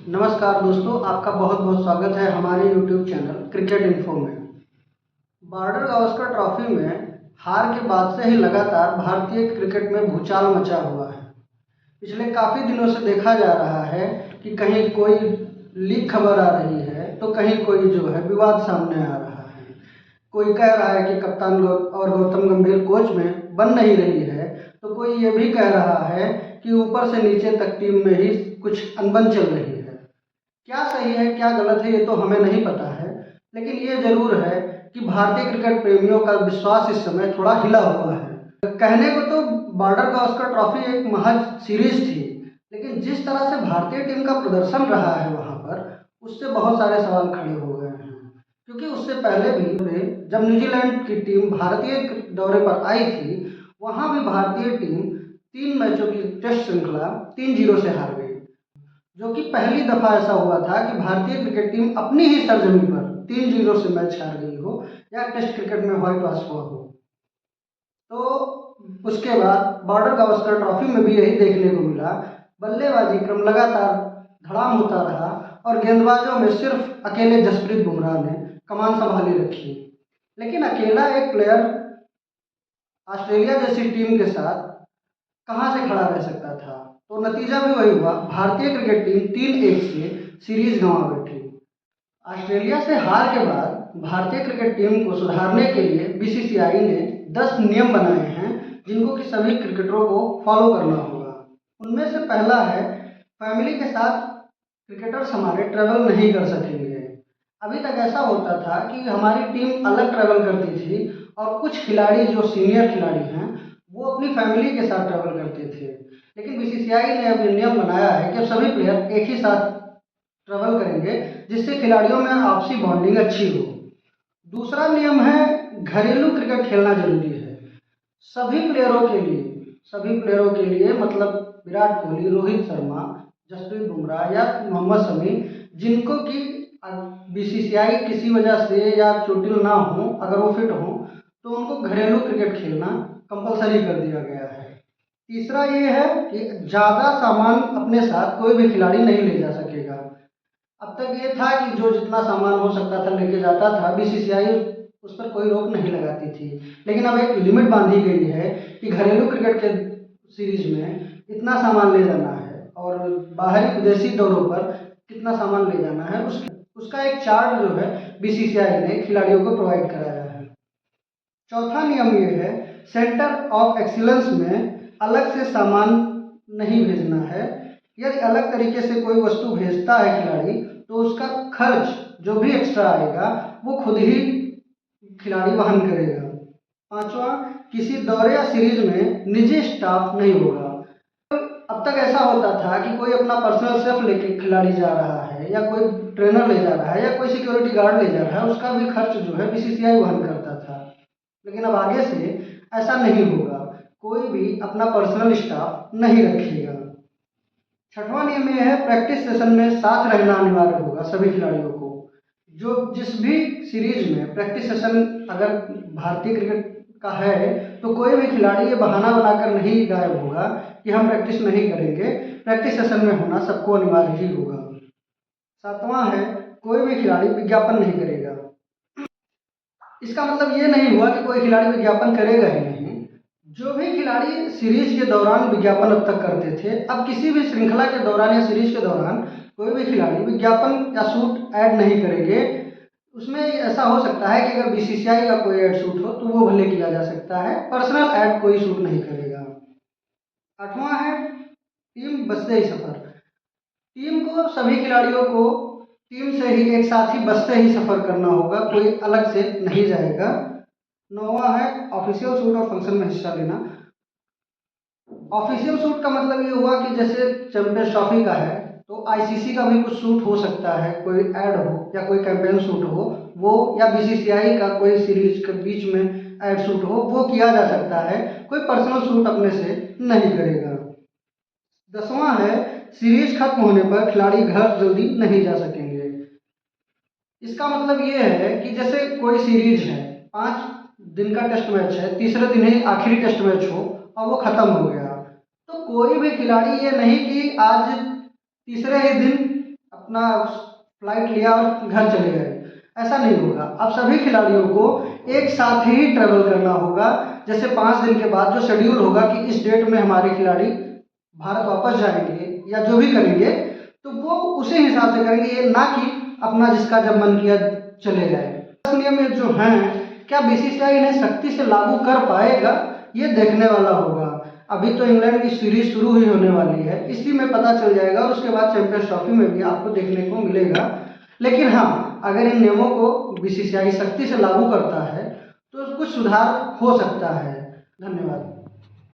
नमस्कार दोस्तों, आपका बहुत बहुत स्वागत है हमारे YouTube चैनल क्रिकेट इन्फो में। बॉर्डर गावस्कर ट्रॉफी में हार के बाद से ही लगातार भारतीय क्रिकेट में भूचाल मचा हुआ है। पिछले काफ़ी दिनों से देखा जा रहा है कि कहीं कोई लीक खबर आ रही है तो कहीं कोई जो है विवाद सामने आ रहा है। कोई कह रहा है कि कप्तान और गौतम गंभीर कोच में बन नहीं रही है, तो कोई ये भी कह रहा है कि ऊपर से नीचे तक टीम में ही कुछ अनबन चल रही है। क्या सही है क्या गलत है ये तो हमें नहीं पता है, लेकिन ये जरूर है कि भारतीय क्रिकेट प्रेमियों का विश्वास इस समय थोड़ा हिला हुआ है। कहने को तो बॉर्डर गावस्कर ट्रॉफी एक महज सीरीज थी, लेकिन जिस तरह से भारतीय टीम का प्रदर्शन रहा है वहां पर, उससे बहुत सारे सवाल खड़े हो गए हैं। क्योंकि उससे पहले भी जब न्यूजीलैंड की टीम भारतीय दौरे पर आई थी, वहां भी भारतीय टीम 3 मैचों की टेस्ट श्रृंखला 3-0 से हार गई, जो कि पहली दफा ऐसा हुआ था कि भारतीय क्रिकेट टीम अपनी ही सरजमी पर 3-0 से मैच हार गई हो या टेस्ट क्रिकेट में व्हाइट वॉश हुआ हो। तो उसके बाद बॉर्डर गावस्कर ट्रॉफी में भी यही देखने को मिला। बल्लेबाजी क्रम लगातार धड़ाम होता रहा और गेंदबाजों में सिर्फ अकेले जसप्रीत बुमराह ने कमान संभाली रखी। लेकिन अकेला एक प्लेयर ऑस्ट्रेलिया जैसी टीम के साथ कहाँ से खड़ा रह सकता था। तो नतीजा भी वही हुआ, भारतीय क्रिकेट टीम 3-1 से सीरीज गंवा बैठी। ऑस्ट्रेलिया से हार के बाद भारतीय क्रिकेट टीम को सुधारने के लिए बीसीसीआई ने 10 नियम बनाए हैं, जिनको कि सभी क्रिकेटरों को फॉलो करना होगा। उनमें से पहला है, फैमिली के साथ क्रिकेटर्स हमारे ट्रैवल नहीं कर सकेंगे। अभी तक ऐसा होता था कि हमारी टीम अलग ट्रैवल करती थी और कुछ खिलाड़ी जो सीनियर खिलाड़ी हैं वो अपनी फैमिली के साथ ट्रैवल करते थे। लेकिन बीसीसीआई ने अब नियम बनाया है कि अब सभी प्लेयर एक ही साथ ट्रैवल करेंगे, जिससे खिलाड़ियों में आपसी बॉन्डिंग अच्छी हो। दूसरा नियम है, घरेलू क्रिकेट खेलना जरूरी है सभी प्लेयरों के लिए मतलब विराट कोहली, रोहित शर्मा, जसप्रीत बुमराह या मोहम्मद शमी, जिनको कि बीसीसीआई किसी वजह से या चोटिल ना हो, अगर वो फिट हो तो उनको घरेलू क्रिकेट खेलना कंपलसरी कर दिया गया है। तीसरा ये है कि ज़्यादा सामान अपने साथ कोई भी खिलाड़ी नहीं ले जा सकेगा। अब तक ये था कि जो जितना सामान हो सकता था लेके जाता था, बीसीसीआई उस पर कोई रोक नहीं लगाती थी। लेकिन अब एक लिमिट बांधी गई है कि घरेलू क्रिकेट के सीरीज में इतना सामान ले जाना है और बाहरी विदेशी दौरों पर कितना सामान ले जाना है, उसका एक चार्ट जो है बीसीसीआई ने खिलाड़ियों को प्रोवाइड कराया है। चौथा नियम ये है, सेंटर ऑफ एक्सीलेंस में अलग से सामान नहीं भेजना है। यदि अलग तरीके से कोई वस्तु भेजता है खिलाड़ी, तो उसका खर्च जो भी एक्स्ट्रा आएगा वो खुद ही खिलाड़ी वहन करेगा। पांचवा, किसी दौरे या सीरीज में निजी स्टाफ नहीं होगा। अब तक ऐसा होता था कि कोई अपना पर्सनल सेफ लेके खिलाड़ी जा रहा है या कोई ट्रेनर ले जा रहा है या कोई सिक्योरिटी गार्ड ले जा रहा है, उसका भी खर्च जो है बीसीसीआई वहन करता था। लेकिन अब आगे से ऐसा नहीं होगा, कोई भी अपना पर्सनल स्टाफ नहीं रखेगा। छठवां नियम यह है, प्रैक्टिस सेशन में साथ रहना अनिवार्य होगा सभी खिलाड़ियों को। जो जिस भी सीरीज में प्रैक्टिस सेशन अगर भारतीय क्रिकेट का है, तो कोई भी खिलाड़ी ये बहाना बनाकर नहीं गायब होगा कि हम प्रैक्टिस नहीं करेंगे। प्रैक्टिस सेशन में होना सबको अनिवार्य ही होगा। सातवां है, कोई भी खिलाड़ी विज्ञापन नहीं करेगा। इसका मतलब ये नहीं हुआ कि कोई खिलाड़ी विज्ञापन करेगा ही नहीं। जो भी खिलाड़ी सीरीज के दौरान विज्ञापन अब तक करते थे, अब किसी भी श्रृंखला के दौरान या सीरीज के दौरान कोई भी खिलाड़ी विज्ञापन या शूट ऐड नहीं करेंगे। उसमें ऐसा हो सकता है कि अगर बीसीसीआई का कोई ऐड शूट हो तो वो भले किया जा सकता है, पर्सनल ऐड कोई शूट नहीं करेगा। आठवां है, टीम बस से ही सफर। टीम को सभी खिलाड़ियों को टीम से ही एक साथ ही बस से ही सफर करना होगा, कोई अलग से नहीं जाएगा। नौवां है, ऑफिशियल शूट और फंक्शन में हिस्सा लेना। ऑफिशियल शूट का मतलब ये हुआ कि जैसे चैंपियंस ट्रॉफी का है तो आईसीसी का भी कुछ शूट हो सकता है, कोई ऐड हो या कोई कैंपेन शूट हो वो, या बीसीसीआई का कोई सीरीज के बीच में ऐड शूट हो वो किया जा सकता है। कोई पर्सनल शूट अपने से नहीं करेगा। 10वां है, सीरीज खत्म होने पर खिलाड़ी घर जल्दी नहीं जा सकेंगे। इसका मतलब ये है कि जैसे कोई सीरीज है, 5 दिन का टेस्ट मैच है, तीसरे दिन ही आखिरी टेस्ट मैच हो और वो खत्म हो गया, तो कोई भी खिलाड़ी ये नहीं कि आज तीसरे ही दिन अपना फ्लाइट लिया और घर चले गए, ऐसा नहीं होगा। अब सभी खिलाड़ियों को एक साथ ही ट्रेवल करना होगा। जैसे 5 दिन के बाद जो शेड्यूल होगा कि इस डेट में हमारे खिलाड़ी भारत वापस जाएंगे या जो भी करेंगे, तो वो उसी हिसाब से करेंगे, ये ना कि अपना जिसका जब मन किया चले गए। नियम जो हैं, क्या बीसीसीआई इन्हें सख्ती से लागू कर पाएगा, ये देखने वाला होगा। अभी तो इंग्लैंड की सीरीज शुरू ही होने वाली है, इसी में पता चल जाएगा और उसके बाद चैंपियंस ट्रॉफी में भी आपको देखने को मिलेगा। लेकिन हाँ, अगर इन नियमों को बीसीसीआई सख्ती से लागू करता है तो कुछ सुधार हो सकता है। धन्यवाद।